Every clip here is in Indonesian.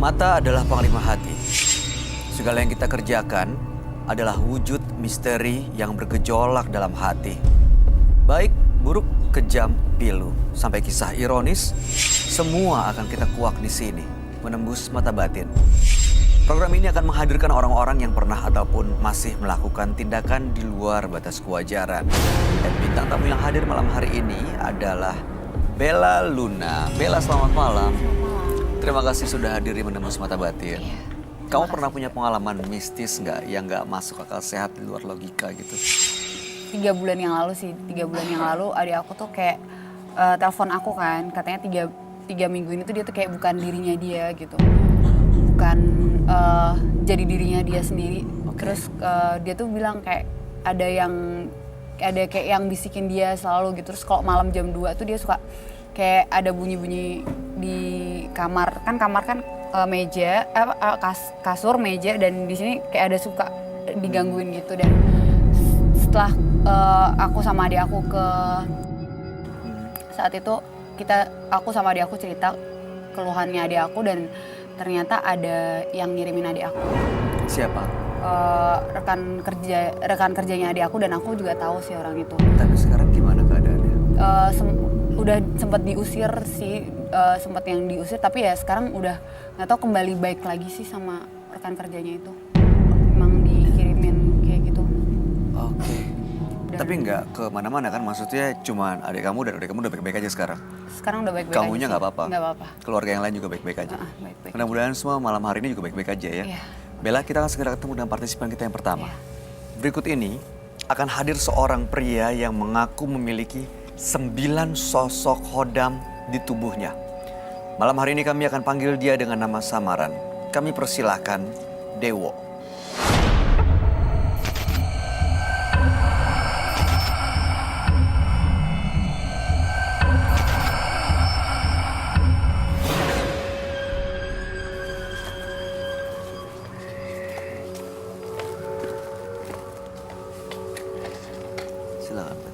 Mata adalah panglima hati. Segala yang kita kerjakan adalah wujud misteri yang bergejolak dalam hati. Baik, buruk, kejam, pilu, sampai kisah ironis, semua akan kita kuak di sini, menembus mata batin. Program ini akan menghadirkan orang-orang yang pernah ataupun masih melakukan tindakan di luar batas kewajaran. Dan bintang tamu yang hadir malam hari ini adalah Bella Luna. Bella, selamat malam. Terima kasih sudah hadir di Menembus Mata Batin. Iya. Kamu pernah punya pengalaman mistis nggak yang nggak masuk akal sehat di luar logika gitu? 3 bulan yang lalu sih, 3 bulan yang lalu adik aku tuh kayak telepon aku kan, katanya tiga minggu ini tuh dia tuh kayak bukan dirinya dia gitu. Bukan jadi dirinya dia sendiri. Oke. Terus dia tuh bilang kayak ada kayak yang bisikin dia selalu gitu. Terus kalau malam jam 2 tuh dia suka kayak ada bunyi-bunyi di kamar. Kamar kan meja, kasur, meja, dan di sini kayak ada suka digangguin gitu. Dan setelah aku sama adik aku saat itu aku sama adik aku cerita keluhannya adik aku, dan ternyata ada yang ngirimin adik aku. Siapa? Rekan kerjanya adik aku, dan aku juga tahu sih orang itu. Tapi sekarang gimana keadaannya? Udah sempat diusir sih, sempat yang diusir, tapi ya sekarang udah nggak tahu kembali baik lagi sih sama rekan kerjanya itu. Emang dikirimin kayak gitu. Oke. Tapi nggak kemana-mana kan? Maksudnya cuman adik kamu dan adik kamu udah baik-baik aja sekarang? Sekarang udah baik-baik Kamunya aja. nggak apa-apa? Nggak apa-apa. Keluarga yang lain juga baik-baik aja? Baik-baik. Mudah-mudahan semua malam hari ini juga baik-baik aja ya. Iya. Bella, kita akan segera ketemu dengan partisipan kita yang pertama. Iya. Berikut ini akan hadir seorang pria yang mengaku memiliki 9 sosok khodam di tubuhnya. Malam hari ini kami akan panggil dia dengan nama samaran. Kami persilahkan Dewo. Silakan.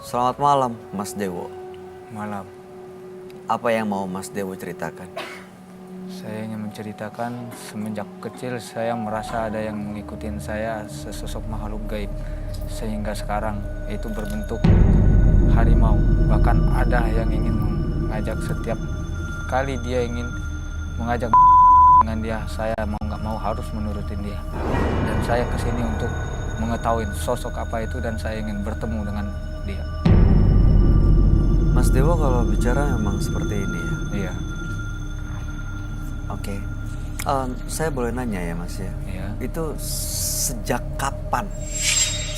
Selamat malam, Mas Dewo. Malam. Apa yang mau Mas Dewo ceritakan? Saya ingin menceritakan semenjak kecil saya merasa ada yang mengikutin saya, sesosok makhluk gaib. Sehingga sekarang itu berbentuk harimau. Bahkan ada yang ingin mengajak setiap kali dia ingin mengajak dengan dia, saya mau nggak mau harus menurutin dia. Dan saya kesini untuk mengetahui sosok apa itu, dan saya ingin bertemu dengan dia. Mas Dewo kalau bicara memang seperti ini ya? Iya. Oke. Saya boleh nanya ya Mas ya? Iya. Itu sejak kapan?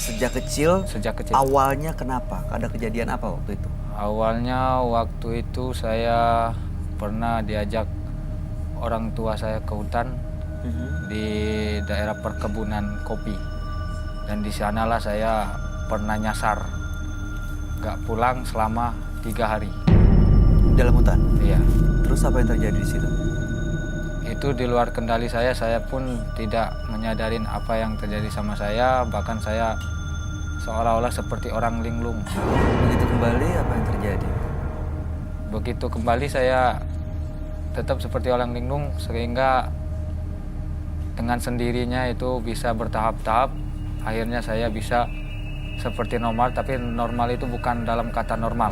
Sejak kecil? Sejak kecil. Awalnya kenapa? Ada kejadian apa waktu itu? Awalnya waktu itu saya pernah diajak orang tua saya ke hutan di daerah perkebunan kopi. Dan di sanalah saya pernah nyasar. Gak pulang selama 3 hari. Dalam hutan? Iya. Terus apa yang terjadi di situ? Itu di luar kendali saya pun tidak menyadarin apa yang terjadi sama saya. Bahkan saya seolah-olah seperti orang linglung. Begitu kembali apa yang terjadi? Begitu kembali saya tetap seperti orang linglung, sehingga dengan sendirinya itu bisa bertahap-tahap. Akhirnya saya bisa seperti normal, tapi normal itu bukan dalam kata normal.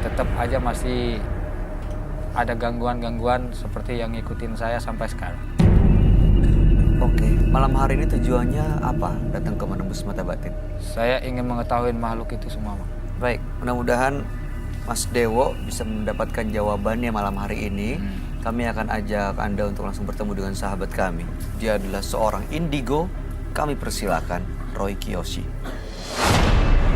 Tetap aja masih ada gangguan-gangguan seperti yang ngikutin saya sampai sekarang. Oke, malam hari ini tujuannya apa datang ke Menembus Mata Batin? Saya ingin mengetahui makhluk itu semua, Bang. Baik, mudah-mudahan Mas Dewo bisa mendapatkan jawabannya malam hari ini. Kami akan ajak Anda untuk langsung bertemu dengan sahabat kami. Dia adalah seorang indigo. Kami persilakan Roy Kiyoshi.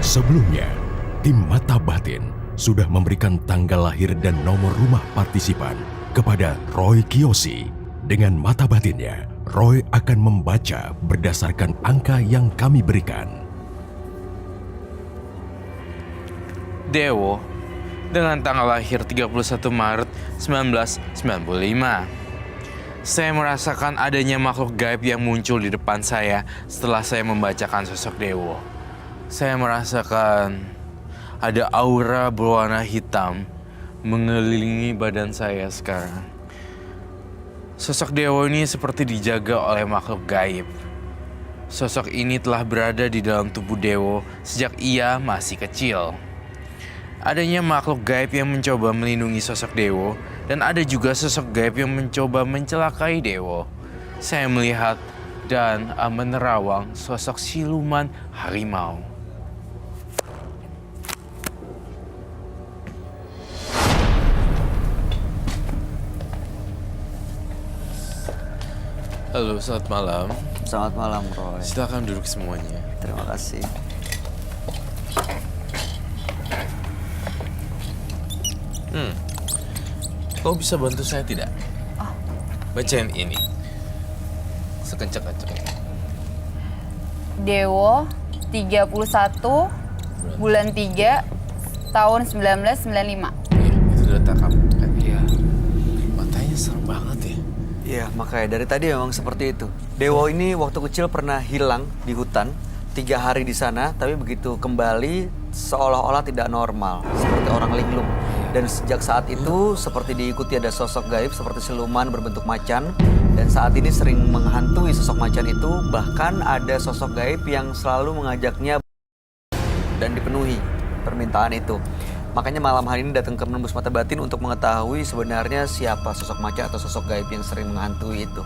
Sebelumnya, tim Mata Batin sudah memberikan tanggal lahir dan nomor rumah partisipan kepada Roy Kiyoshi. Dengan mata batinnya, Roy akan membaca berdasarkan angka yang kami berikan. Dewo, dengan tanggal lahir 31 Maret 1995. Saya merasakan adanya makhluk gaib yang muncul di depan saya setelah saya membacakan sosok Dewo. Saya merasakan ada aura berwarna hitam mengelilingi badan saya sekarang. Sosok dewa ini seperti dijaga oleh makhluk gaib. Sosok ini telah berada di dalam tubuh dewa sejak ia masih kecil. Adanya makhluk gaib yang mencoba melindungi sosok dewa, dan ada juga sosok gaib yang mencoba mencelakai dewa. Saya melihat dan menerawang sosok siluman harimau. Halo, selamat malam. Selamat malam, Roy. Silakan duduk semuanya. Terima kasih. Kau bisa bantu saya tidak? Bacain ini. Sekencang-kencangnya. Dewo 31 bulan 3 tahun 1995. Itu data kamu kan? Iya. Matanya serem banget ya. Iya, makanya dari tadi memang seperti itu. Dewo ini waktu kecil pernah hilang di hutan, 3 hari di sana, tapi begitu kembali seolah-olah tidak normal, seperti orang linglung. Dan sejak saat itu seperti diikuti ada sosok gaib seperti siluman berbentuk macan, dan saat ini sering menghantui sosok macan itu. Bahkan ada sosok gaib yang selalu mengajaknya dan dipenuhi permintaan itu. Makanya malam hari ini datang ke Menembus Mata Batin untuk mengetahui sebenarnya siapa sosok macan atau sosok gaib yang sering menghantui itu.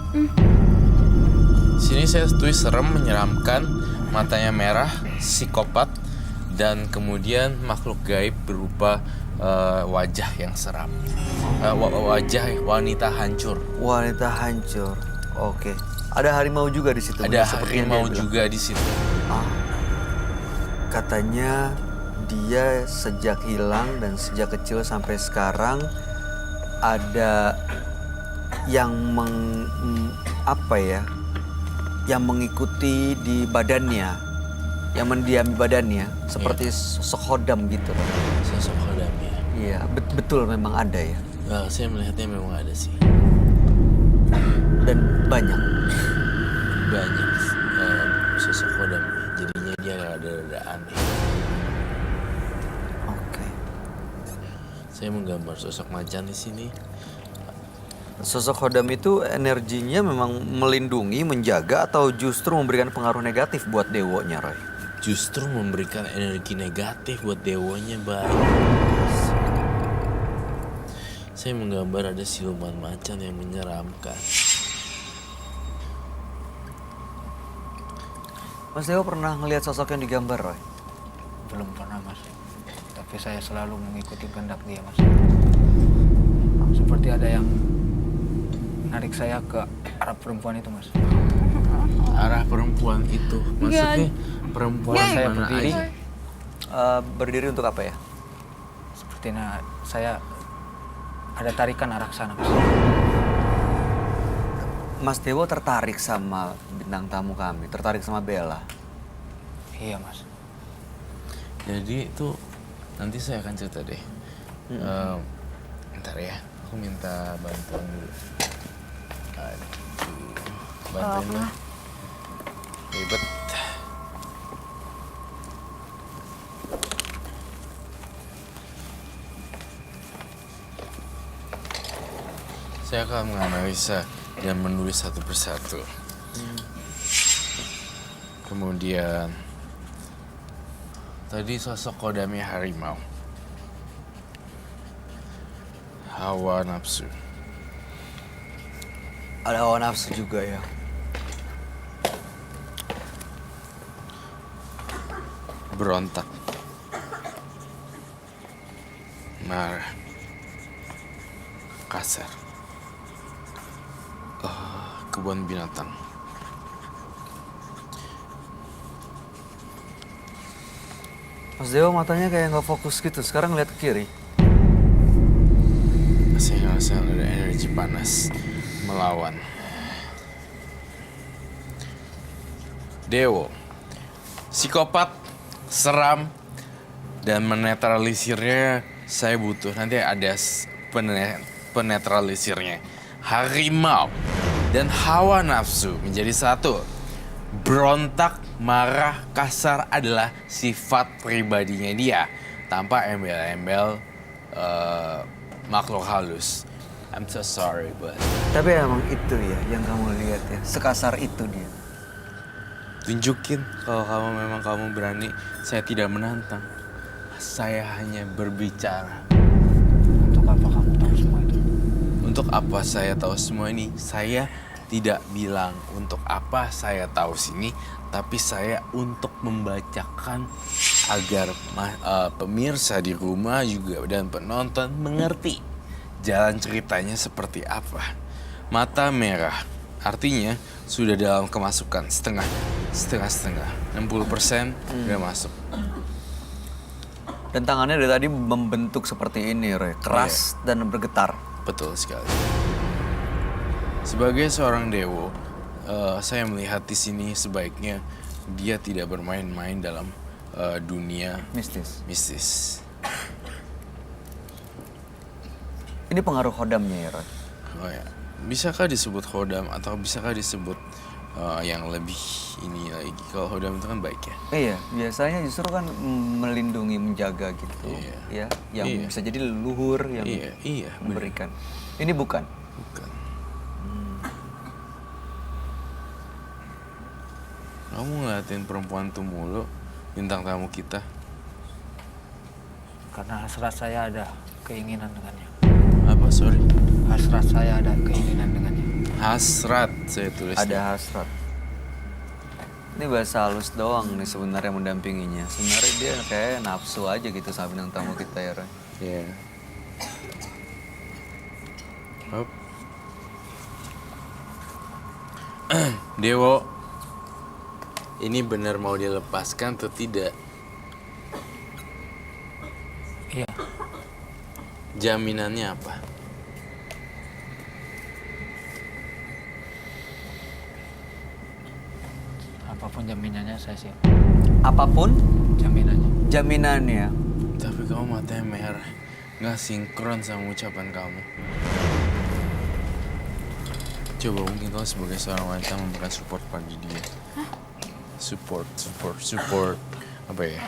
Sini saya tulis serem, menyeramkan, matanya merah, psikopat, dan kemudian makhluk gaib berupa wajah yang seram. Wajah wanita hancur. Wanita hancur. Oke. Ada harimau juga di situ. Ada seperti yang dia harimau bilang. juga di situ. Katanya dia sejak hilang dan sejak kecil sampai sekarang ada yang yang mengikuti di badannya, yang mendiami badannya seperti sosok hodam gitu. Sosok hodam ya. Iya, betul memang ada ya. Nah, saya melihatnya memang ada sih. Dan banyak. Banyak sosok hodam. Jadinya dia ada aneh. Oke. Saya menggambar sosok macan di sini. Sosok hodam itu energinya memang melindungi, menjaga, atau justru memberikan pengaruh negatif buat dewonya, Roy? Justru memberikan energi negatif buat dewanya, Bang. Saya menggambar ada siluman macan yang menyeramkan. Mas Dewo pernah ngelihat sosok yang digambar, Roy? Belum pernah, Mas. Tapi saya selalu mengikuti kehendak dia, Mas. Seperti ada yang narik saya ke arah perempuan itu, Mas. Arah perempuan itu, maksudnya perempuan Saya mana berdiri. aja? Berdiri untuk apa ya? Sepertinya saya ada tarikan arah ke sana, Mas. Mas Dewo tertarik sama bintang tamu kami, tertarik sama Bella. Iya, Mas. Jadi itu nanti saya akan cerita deh. Bentar ya, aku minta bantuan dulu. Aduh, bantuin dong. Ribet. Saya akan menganalisa dan menulis satu persatu. Kemudian tadi sosok kodamnya harimau. Hawa nafsu. Ada hawa nafsu juga ya. Berontak. Marah. Kasar. Kebun binatang. Mas Dewo matanya kayak nggak fokus gitu. Sekarang ngeliat ke kiri. Saya ngerasa ada energi panas melawan. Dewo, psikopat, seram, dan menetralisirnya saya butuh. Nanti ada penetralisirnya. Harimau dan hawa nafsu menjadi satu. Berontak, marah, kasar adalah sifat pribadinya dia. tanpa embel-embel makhluk halus. I'm so sorry, but Tapi emang itu ya yang kamu lihat ya, sekasar itu dia. tunjukin kalau kamu berani. Saya tidak menantang. Saya hanya berbicara. Untuk apa kamu tahu semua itu? Untuk apa saya tahu semua ini? Saya tidak bilang untuk apa saya tahu sini, tapi saya untuk membacakan agar pemirsa di rumah juga dan penonton mengerti jalan ceritanya seperti apa. Mata merah artinya sudah dalam kemasukan setengah. 60% udah masuk. Dan tangannya dari tadi membentuk seperti ini, Roy. Keras dan bergetar. Betul sekali. Sebagai seorang dewo, saya melihat di sini sebaiknya dia tidak bermain-main dalam dunia mistis. Ini pengaruh hodamnya ya, Roy. Oh ya, bisakah disebut hodam atau bisakah disebut yang lebih ini lagi? Kalau hodam itu kan baik ya. Iya, biasanya justru kan melindungi, menjaga gitu. Iya. Ya, yang Iya. bisa jadi leluhur yang Iya, benar. memberikan. Ini bukan. Bukan. Kamu ngeliatin perempuan tuh mulu, bintang tamu kita. Karena hasrat saya ada keinginan dengannya. Apa, sorry? Hasrat saya ada keinginan dengannya. Hasrat saya tulis. Ada hasrat. Ini bahasa halus doang nih sebenarnya mendampinginya. Sebenarnya dia kayak nafsu aja gitu sama bintang tamu kita ya, Roy. Iya. Hop. Dewo, ini benar mau dilepaskan atau tidak? Iya. Jaminannya apa? Apapun jaminannya saya siap. Apapun Jaminannya. jaminannya. Tapi kamu matanya merah, nggak sinkron sama ucapan kamu. Coba mungkin kamu sebagai seorang wanita memberikan support pada dia. Support. Apa ya?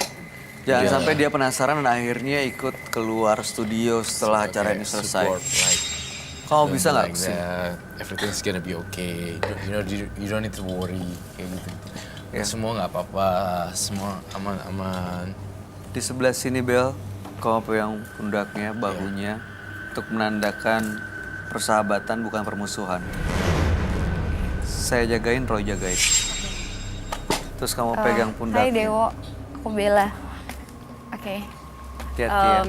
Jangan sampai dia penasaran dan akhirnya ikut keluar studio setelah acara ini selesai. Support, like, Kamu bisa nggak like sih? that. Everything's gonna be okay. You don't need to worry. Kayak gitu. Ya. Semua nggak apa-apa. Semua aman-aman. Di sebelah sini, Bel, kamu pegang pundaknya, bahunya, untuk menandakan persahabatan bukan permusuhan. Saya jagain, Roy jagain. Terus kamu pegang Hai pundaknya. Dewo, aku Bella. Oke. Hati-hati ya.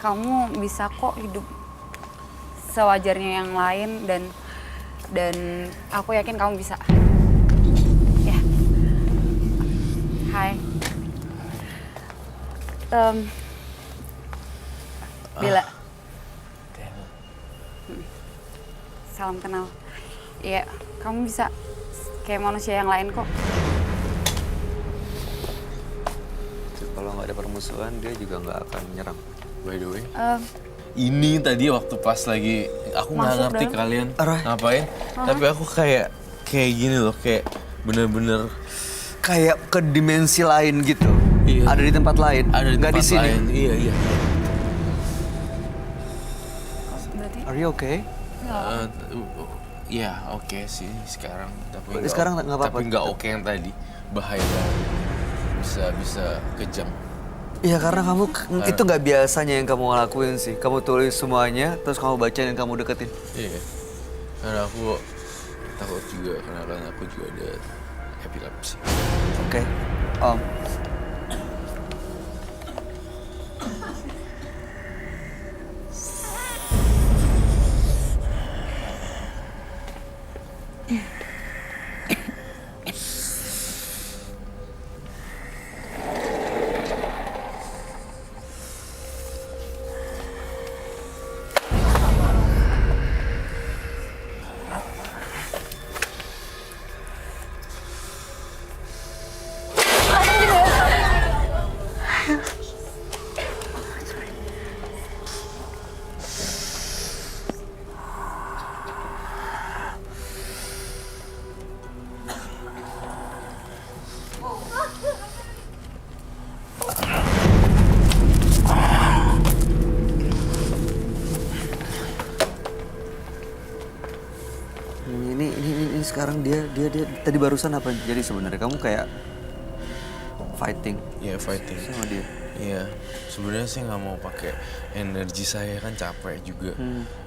Kamu bisa kok hidup sewajarnya yang lain dan aku yakin kamu bisa. Ya. Hai. Bella. Salam kenal. Iya, kamu bisa kayak manusia yang lain kok. Kalau nggak ada permusuhan, dia juga nggak akan nyerang. By the way, Eh, ini tadi waktu pas lagi aku nggak Masuk ngerti dalam. kalian Arah. ngapain, tapi aku kayak gini loh, kayak bener-bener Kayak ke dimensi lain gitu. Iya. Ada di tempat lain. ada di nggak tempat di sini. lain. Iya. berarti Are you okay? Iya, oke sih sekarang, tapi Sekarang nggak apa-apa. Tapi nggak oke yang tadi, bahaya banget. Bisa kejam. Iya karena kamu itu nggak biasanya yang kamu lakuin sih. Kamu tulis semuanya, terus kamu bacain dan kamu deketin. Iya, karena aku takut juga karena kan aku juga ada epilepsi. Oke. sekarang dia tadi barusan apa? Jadi sebenarnya kamu kayak fighting Iya, fighting. sama dia. Iya, sebenarnya saya nggak mau pakai energi saya, kan capek juga.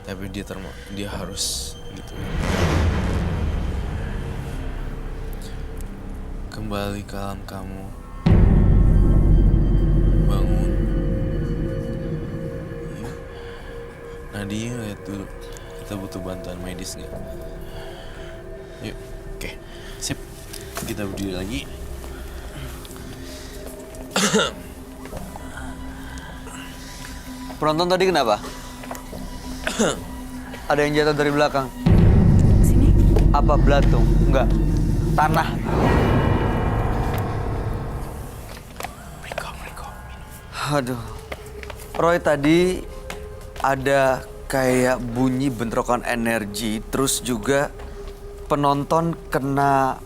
Tapi dia harus gitu. Kembali ke alam kamu. Bangun. Ya. Nadia, lihat dulu. Kita butuh bantuan medis nggak? Yuk, oke. Sip. Kita berdiri lagi. Penonton tadi kenapa? Ada yang jatuh dari belakang. Sini. Apa belatung? Enggak. Tanah. Aduh. Roy tadi ada kayak bunyi bentrokan energi, terus juga penonton kena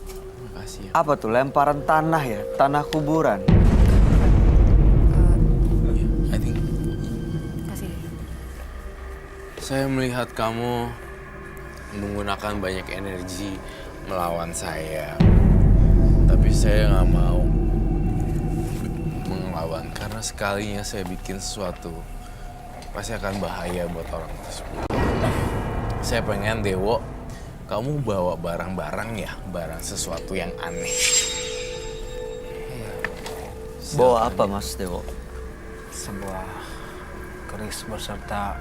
Makasih ya. apa tuh? Lemparan tanah ya, tanah kuburan. I think Kasih. saya melihat kamu menggunakan banyak energi melawan saya. Tapi saya nggak mau melawan karena sekalinya saya bikin sesuatu pasti akan bahaya buat orang tersebut. Saya pengen Dewo, kamu bawa barang-barang ya, barang sesuatu yang aneh. Bawa apa Mas Dewo? Sebuah keris beserta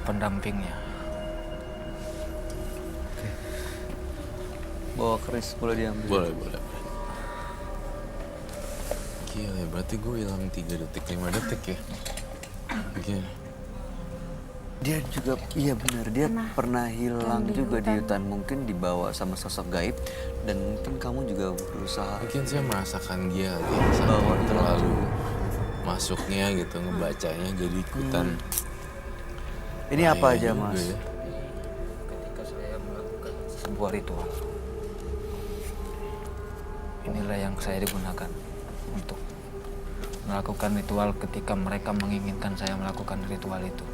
pendampingnya. Bawa keris, boleh diambil. Boleh. Gila, berarti gue hilang 3 detik, 5 detik ya? Gila. Dia juga, iya benar, dia pernah hilang di juga di hutan. hutan. Mungkin dibawa sama sosok gaib dan mungkin kamu juga berusaha. Mungkin saya merasakan dia Bawa sampai terlalu masuknya gitu, ngebacanya jadi ikutan. Ini apa bahaya aja juga Mas? ya. Ketika saya melakukan sebuah ritual, inilah yang saya digunakan untuk melakukan ritual ketika mereka menginginkan saya melakukan ritual itu.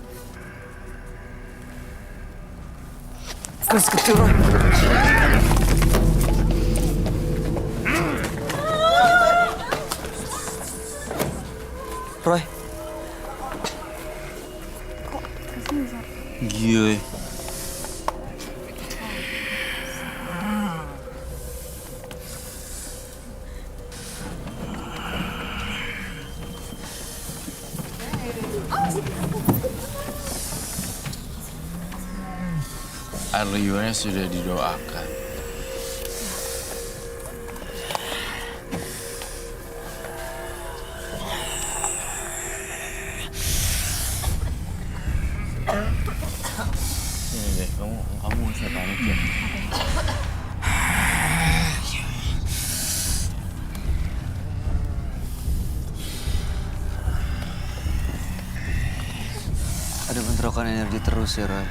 Keris kecil Roy. Roy, Gila. Arliwannya sudah didoakan. Ini deh, kamu nggak usah panik ya. ada bentrokan energi terus ya Roy.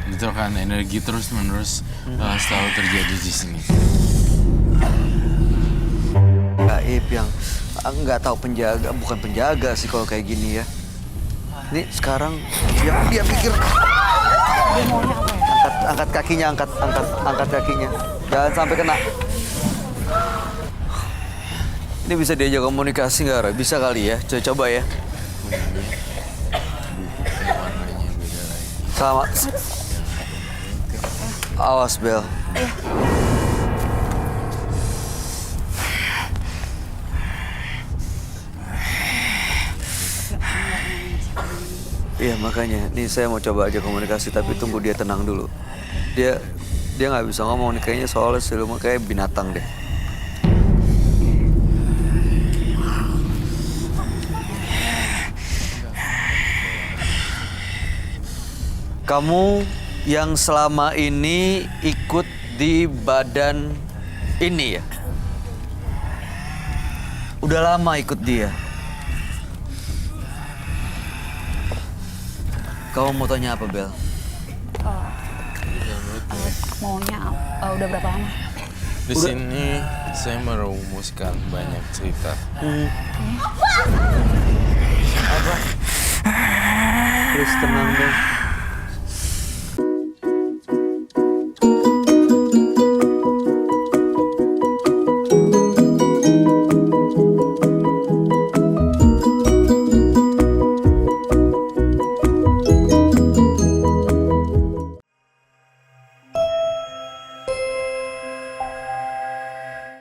Itu kan energi terus menerus selalu terjadi di sini. Gaib yang nggak tahu penjaga, bukan penjaga sih kalau kayak gini ya. Ini sekarang dia pikir Dia maunya apa ya? angkat kakinya, angkat kakinya. Jangan sampai kena. Ini bisa diajak komunikasi nggak Roy? Bisa kali ya, coba ya. Warnanya beda lagi. Sama. Awas Bel. Iya makanya, nih saya mau coba aja komunikasi tapi tunggu dia tenang dulu. Dia nggak bisa ngomong nih kayaknya soalnya siluman kayak binatang deh. Kamu yang selama ini ikut di badan ini ya? Udah lama ikut dia. Kamu mau tanya apa, Bel? Maunya udah berapa lama? Di sini saya merumuskan banyak cerita. Please tenang dong.